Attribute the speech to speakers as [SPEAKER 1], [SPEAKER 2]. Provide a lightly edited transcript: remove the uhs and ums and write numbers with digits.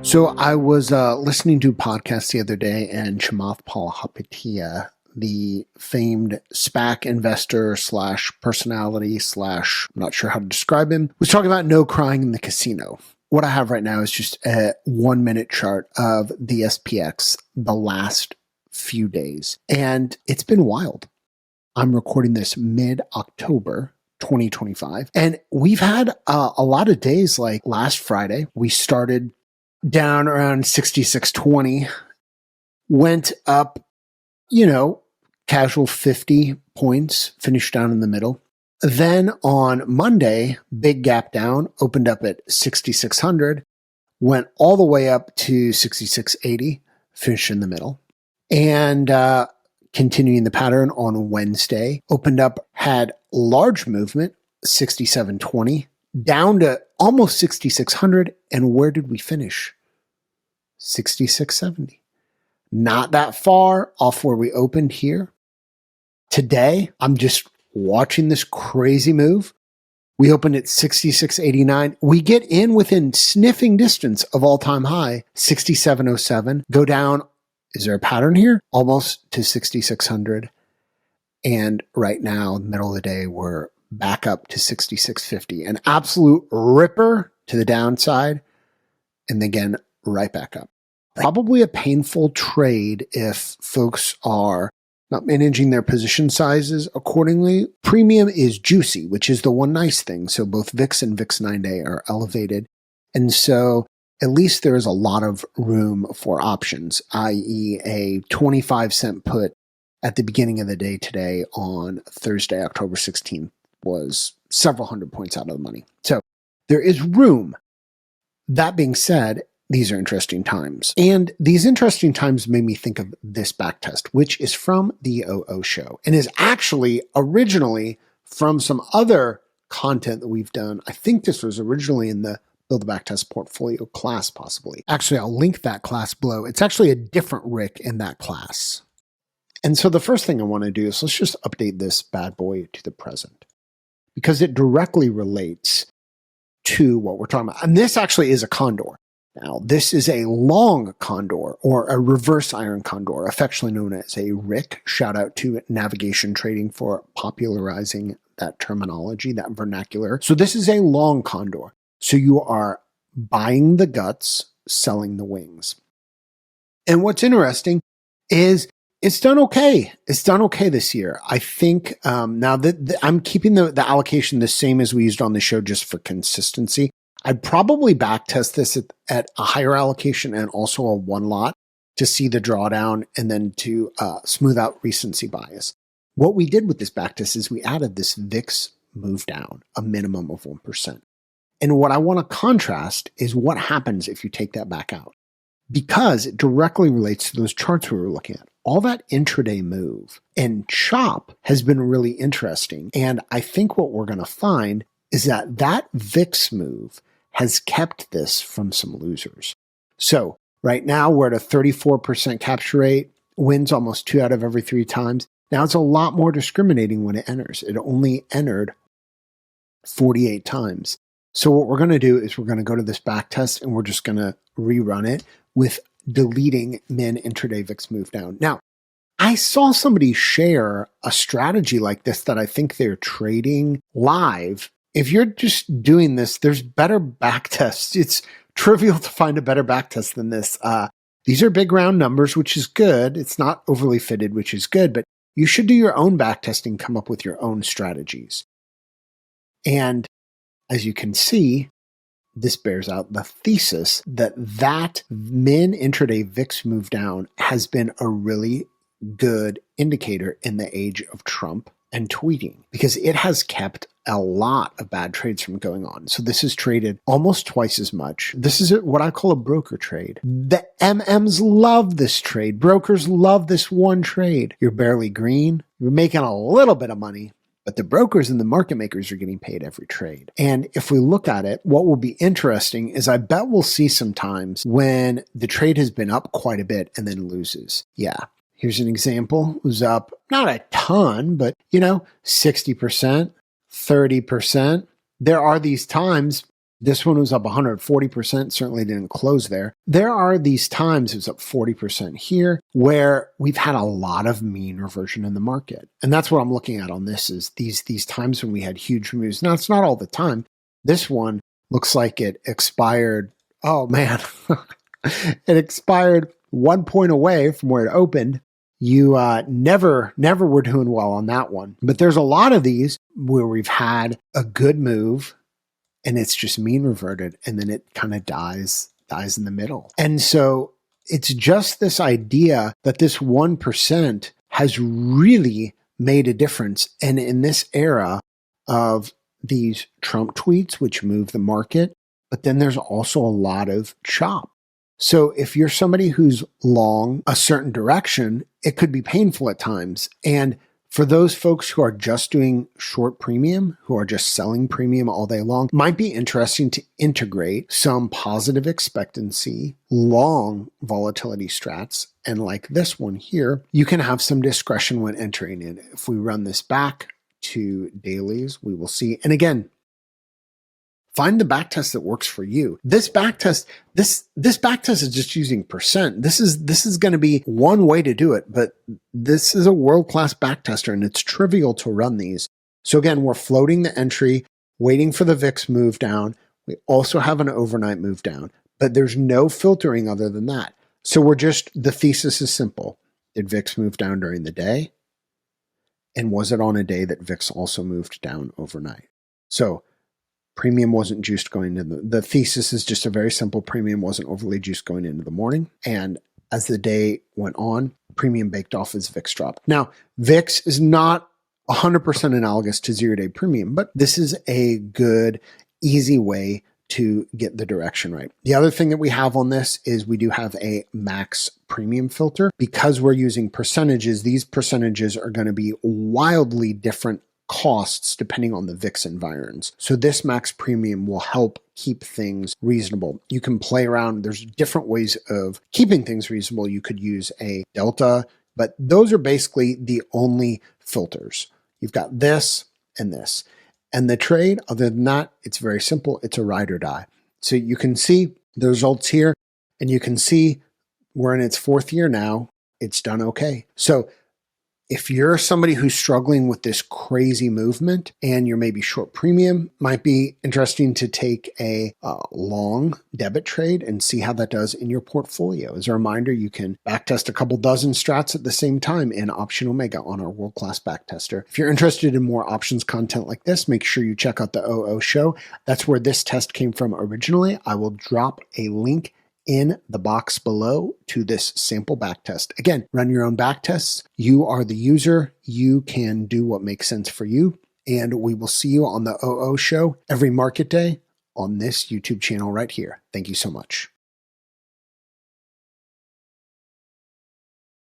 [SPEAKER 1] So I was listening to a podcast the other day, and Chamath Palihapitiya, the famed SPAC investor slash personality slash, I'm not sure how to describe him, was talking about no crying in the casino. What I have right now is just a 1 minute chart of the SPX the last few days, and it's been wild. I'm recording this mid-October 2025, and we've had a lot of days. Like last Friday, we started down around 66.20, went up, casual 50 points, finished down in the middle. Then on Monday, big gap down, opened up at 6,600, went all the way up to 66.80, finished in the middle. And continuing the pattern on Wednesday, opened up, had large movement, 67.20, down to almost 6,600. And where did we finish? 66.70. Not that far off where we opened here. Today, I'm just watching this crazy move. We opened at 66.89. We get in within sniffing distance of all-time high, 67.07. Go down. Is there a pattern here? Almost to 6,600. And right now, middle of the day, we're back up to 66.50. An absolute ripper to the downside. And again, right back up. Probably a painful trade if folks are not managing their position sizes accordingly. Premium is juicy, which is the one nice thing. So both VIX and VIX 9-day are elevated. And so at least there is a lot of room for options, i.e. a 25-cent put at the beginning of the day today on Thursday, October 16th was several hundred points out of the money. So there is room. That being said, these are interesting times. And these interesting times made me think of this backtest, which is from the OO show and is actually originally from some other content that we've done. I think this was originally in the Build a Backtest portfolio class, possibly. Actually, I'll link that class below. It's actually a different RIC in that class. And so the first thing I want to do is let's just update this bad boy to the present because it directly relates to what we're talking about. And this actually is a condor. Now, this is a long condor or a reverse iron condor, affectionately known as a RIC. Shout out to Navigation Trading for popularizing that terminology, that vernacular. So this is a long condor. So you are buying the guts, selling the wings. And what's interesting is it's done okay. It's done okay this year. I think now that I'm keeping the allocation the same as we used on the show just for consistency. I'd probably backtest this at a higher allocation and also a one lot to see the drawdown and then to smooth out recency bias. What we did with this backtest is we added this VIX move down, a minimum of 1%. And what I want to contrast is what happens if you take that back out, because it directly relates to those charts we were looking at. All that intraday move and chop has been really interesting. And I think what we're going to find is that VIX move has kept this from some losers. So right now we're at a 34% capture rate, wins almost 2 out of every 3 times. Now it's a lot more discriminating when it enters. It only entered 48 times. So what we're going to do is we're going to go to this back test and we're just going to rerun it with deleting min intraday VIX move down. Now, I saw somebody share a strategy like this that I think they're trading live. If you're just doing this, there's better back tests. It's trivial to find a better back test than this. These are big round numbers, which is good. It's not overly fitted, which is good, but you should do your own back testing, come up with your own strategies. And as you can see, this bears out the thesis that min intraday VIX move down has been a really good indicator in the age of Trump and tweeting, because it has kept a lot of bad trades from going on. So this is traded almost twice as much. This is what I call a broker trade. The MMs love this trade. Brokers love this one trade. You're barely green. You're making a little bit of money, but the brokers and the market makers are getting paid every trade. And if we look at it, what will be interesting is I bet we'll see some times when the trade has been up quite a bit and then loses. Yeah. Here's an example. It was up, not a ton, but 60%, 30%. There are these times This one was up 140%, certainly didn't close there. There are these times, it was up 40% here, where we've had a lot of mean reversion in the market. And that's what I'm looking at on this is these times when we had huge moves. Now, it's not all the time. This one looks like it expired. Oh, man. It expired 1 point away from where it opened. You never were doing well on that one. But there's a lot of these where we've had a good move and it's just mean reverted, and then it kind of dies in the middle. And so it's just this idea that this 1% has really made a difference. And in this era of these Trump tweets, which move the market, but then there's also a lot of chop. So if you're somebody who's long a certain direction, it could be painful at times. And for those folks who are just doing short premium, who are just selling premium all day long, might be interesting to integrate some positive expectancy, long volatility strats. And like this one here, you can have some discretion when entering in. If we run this back to dailies, we will see. And again, find the backtest that works for you. This backtest, this backtest is just using percent. This is going to be one way to do it, but this is a world-class backtester and it's trivial to run these. So again, we're floating the entry, waiting for the VIX move down. We also have an overnight move down, but there's no filtering other than that. So the thesis is simple. Did VIX move down during the day? And was it on a day that VIX also moved down overnight? So premium wasn't juiced going into the thesis is just a very simple premium wasn't overly juiced going into the morning. And as the day went on, premium baked off as VIX dropped. Now, VIX is not 100% analogous to 0-day premium, but this is a good, easy way to get the direction right. The other thing that we have on this is we do have a max premium filter. Because we're using percentages, these percentages are going to be wildly different costs depending on the VIX environs. So this max premium will help keep things reasonable. You can play around. There's different ways of keeping things reasonable. You could use a delta, but those are basically the only filters. You've got this and this. And the trade, other than that, it's very simple. It's a ride or die. So you can see the results here, and you can see we're in its fourth year now. It's done okay. So if you're somebody who's struggling with this crazy movement and you're maybe short premium, might be interesting to take a long debit trade and see how that does in your portfolio. As a reminder, you can backtest a couple dozen strats at the same time in Option Omega on our world-class backtester. If you're interested in more options content like this, make sure you check out the OO show. That's where this test came from originally. I will drop a link in the box below to this sample backtest. Again, run your own backtests. You are the user. You can do what makes sense for you. And we will see you on the OO show every market day on this YouTube channel right here. Thank you so much.